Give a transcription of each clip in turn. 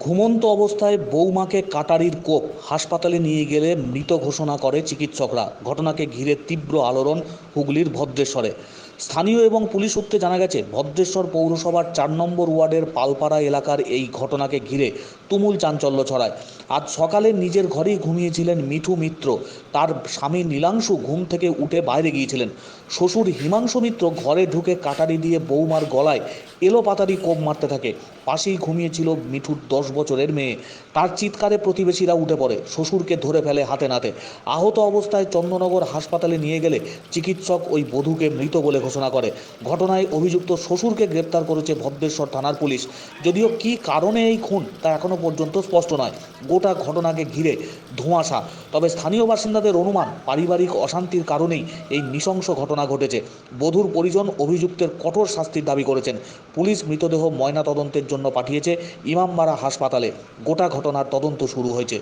ঘুমন্ত অবস্থায় বৌমাকে কাটারির কোপ, হাসপাতালে নিয়ে গেলে মৃত ঘোষণা করে চিকিৎসকরা। ঘটনাকে ঘিরে তীব্র আলোড়ন হুগলির ভদ্রেশ্বরে। স্থানীয় এবং পুলিশ সূত্রে জানা গেছে, ভদ্রেশ্বর পৌরসভার ৪ নম্বর ওয়ার্ডের পালপাড়া এলাকার এই ঘটনাকে ঘিরে তুমুল চাঞ্চল্য ছড়ায়। আজ সকালে নিজের ঘরেই ঘুমিয়েছিলেন মিঠু মিত্র। তার স্বামী নীলাংশু ঘুম থেকে উঠে বাইরে গিয়েছিলেন। শ্বশুর হিমাংশু মিত্র ঘরে ঢুকে কাটারি দিয়ে বৌমার গলায় এলোপাতাড়ি কোপ মারতে থাকে। পাশেই ঘুমিয়েছিল মিঠুর ১০ বছরের মেয়ে। তার চিৎকারে প্রতিবেশীরা উঠে পড়ে, শ্বশুরকে ধরে ফেলে হাতে নাতে। আহত অবস্থায় চন্দননগর হাসপাতালে নিয়ে গেলে চিকিৎসক ওই বধূকে মৃত বলে ঘোষণা করে। ঘটনায় অভিযুক্ত শ্বশুরকে গ্রেপ্তার করেছে ভদ্রেশ্বর থানার পুলিশ। যদিও কী কারণে এই খুন তা এখনও পর্যন্ত স্পষ্ট নয়। গোটা ঘটনাকে ঘিরে ধোঁয়াশা। তবে স্থানীয় বাসিন্দাদের অনুমান, পারিবারিক অশান্তির কারণেই এই নৃশংস ঘটনা ঘটেছে। বধূর পরিজন অভিযুক্তের কঠোর শাস্তির দাবি করেছেন। পুলিশ মৃতদেহ ময়নাতদন্তের জন্য পাঠিয়েছে ইমামবাড়া হাসপাতালে। গোটা ঘটনার তদন্ত শুরু হয়েছে।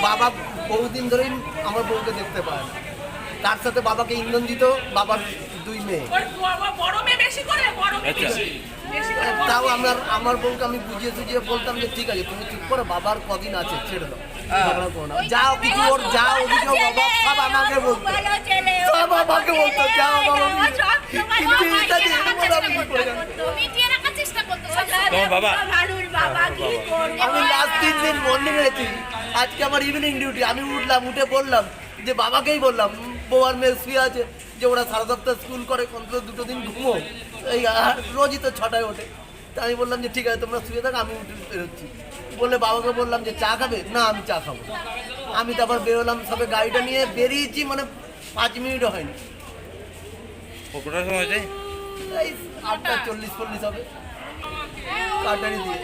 বাবা বহুদিন ধরেই আমার বউকে দেখতে পায় না। তার সাথে বাবাকে ইন্ধন দিত বাবার ২ মেয়ে। তাও আমার বউকে আমি বুঝিয়ে বলতাম যে ঠিক আছে, তুমি চুপ করো, বাবার কদিন আছে, ছেড়ে দাও, ঝগড়া করো না। যাও কিছু ওর যা অভিযোগ বাবা সব আমাকে বলতো, সব আমাকে বলতো, যাও বাবা। কিন্তু এটা যে আমি কি করে আমি লাস্ট ৩ দিন মর্নিং হয়েছি, আজকে আমার ইভিনিং ডিউটি। আমি উঠে বললাম যে বাবাকেই বললাম, বউ আর মেয়ে শুয়ে আছে, যে ওরা সারা সপ্তাহ স্কুল করে, অন্তত 2 দিন ঘুমো, এই রোজই তো 6টায় ওঠে। তা আমি বললাম যে ঠিক আছে তোমরা শুয়ে থাকো, আমি উঠে বেরোচ্ছি। বলে বাবাকে বললাম যে চা খাবে, না আমি চা খাবো। আমি তারপর বেরোলাম, সবে গাড়িটা নিয়ে বেরিয়েছি, মানে 5 মিনিটও হয়নি। এই 8:40-40 হবে কাটারি দিয়ে।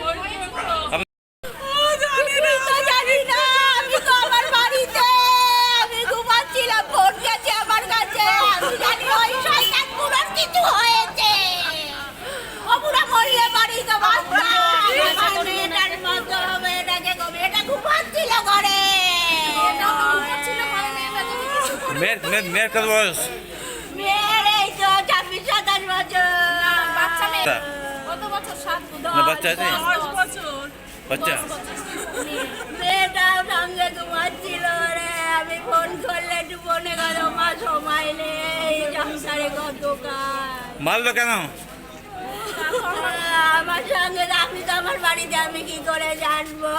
মেয়ের কত বয়স? মেয়ের এই তো 26-27 বছর। বাচ্চা মেয়ে কত বছর? 7 বাচ্চা আছে? 10 বছর বাচ্চা। মেয়েটাও সঙ্গে ঘুমাচ্ছিল রে। আমি ফোন করলে একটু ফোনে গেল, মা সময় নেই, সংসারে কত কাজ। মারলো কেন? আমার সঙ্গে আপনি তো আমার বাড়িতে, আমি কি করে জানবো?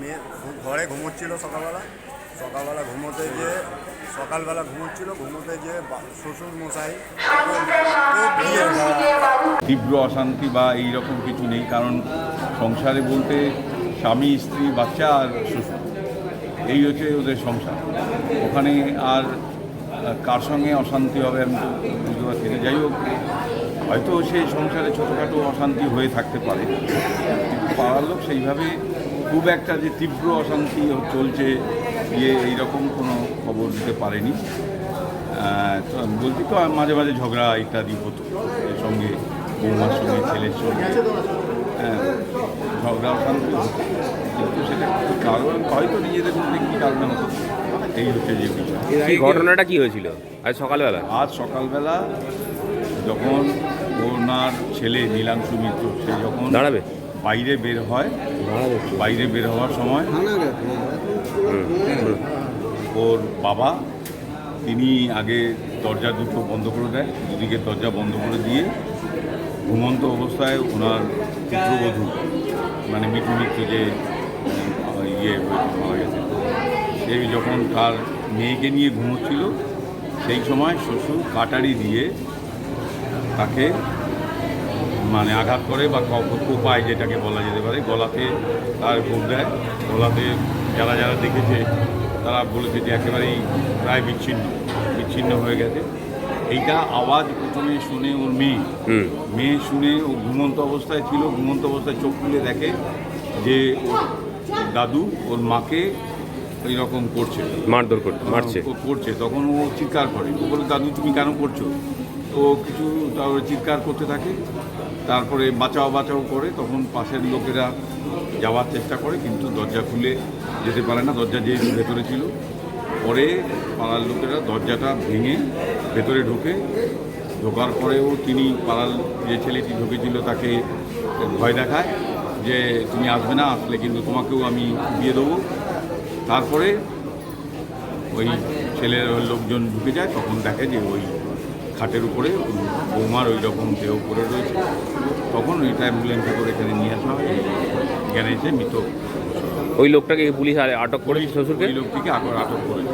মেয়ে ঘরে ঘুমোচ্ছিল সকালবেলা ঘুমোতে গিয়ে শ্বশুর মশাই তীব্র অশান্তি বা এইরকম কিছু নেই, কারণ সংসারে বলতে স্বামী, স্ত্রী, বাচ্চা আর শ্বশুর, এই হচ্ছে ওদের সংসার। ওখানে আর কার সঙ্গে অশান্তি হবে আমি তো বুঝতে পারছি না। যাই হোক, হয়তো সেই সংসারে ছোটোখাটো অশান্তি হয়ে থাকতে পারে, কিন্তু পাড়ার লোক সেইভাবে খুব একটা যে তীব্র অশান্তি চলছে এইরকম কোনো খবর দিতে পারেনি। তো আমি বলছি তো মাঝে মাঝে ঝগড়া ইত্যাদি হতো এর সঙ্গে, বৌমার সঙ্গে, ছেলের সঙ্গে, ঝগড়া অশান্তি হতো, কিন্তু সেটা কারণ হয়তো নিজেদের মধ্যে কী কারণে হতো, এই হচ্ছে যে বিষয়। এই ঘটনাটা কি হয়েছিল আজ সকালবেলা? আজ সকালবেলা যখন ওনার ছেলে নীলাংশু মিত্র সে যখন বাইরে বের হওয়ার সময় ওর বাবা তিনি আগে দরজা দুটো বন্ধ করে দেয়, দুদিকে দরজা বন্ধ করে দিয়ে ঘুমন্ত অবস্থায় ওনার পুত্রবধূ মানে মিঠু মিত্র যে মারা গেছে, সেই যখন তার মেয়েকে নিয়ে ঘুমোচ্ছিল, সেই সময় শ্বশুর কাটারি দিয়ে তাকে মানে আঘাত করে বা কোপায়, যেটাকে বলা যেতে পারে। গলাতে তার কোপ দেয়, গলাতে যারা দেখেছে তারা বলেছে যে একেবারেই প্রায় বিচ্ছিন্ন হয়ে গেছে। এইটা আওয়াজ প্রথমে শুনে ওর মেয়ে শুনে ও ঘুমন্ত অবস্থায় ছিল, ঘুমন্ত অবস্থায় চোখ খুলে দেখে যে ওর দাদু ওর মাকে এই রকম করছে, মারধর করছে। তখন ও চিৎকার করে, ও বলে দাদু তুমি কেন করছো? তো কিছু তারপরে চিৎকার করতে থাকে, তারপরে বাঁচাও করে। তখন পাশের লোকেরা যাওয়ার চেষ্টা করে, কিন্তু দরজা খুলে যেতে পারে না, দরজা যেহেতু ভেতরে ছিল। পরে পাড়ার লোকেরা দরজাটা ভেঙে ভেতরে ঢোকার পরেও তিনি পাড়ার যে ছেলেটি ঢুকেছিল তাকে ভয় দেখায়, যে তুমি আসবে না, আসলে কিন্তু তোমাকেও আমি দিয়ে দেবো। তারপরে ওই ছেলের লোকজন ঢুকে যায়, তখন দেখে যে ওই খাটের উপরে বৌমার ওই রকম দেহ পড়ে রয়েছে। তখন ওইটা অ্যাম্বুলেন্সে করে এখানে নিয়ে আসা হয়, এখানে এসে মৃত। ওই লোকটাকে পুলিশ আটক করেছে, শ্বশুরকে? ওই লোকটিকে আটক করেছে।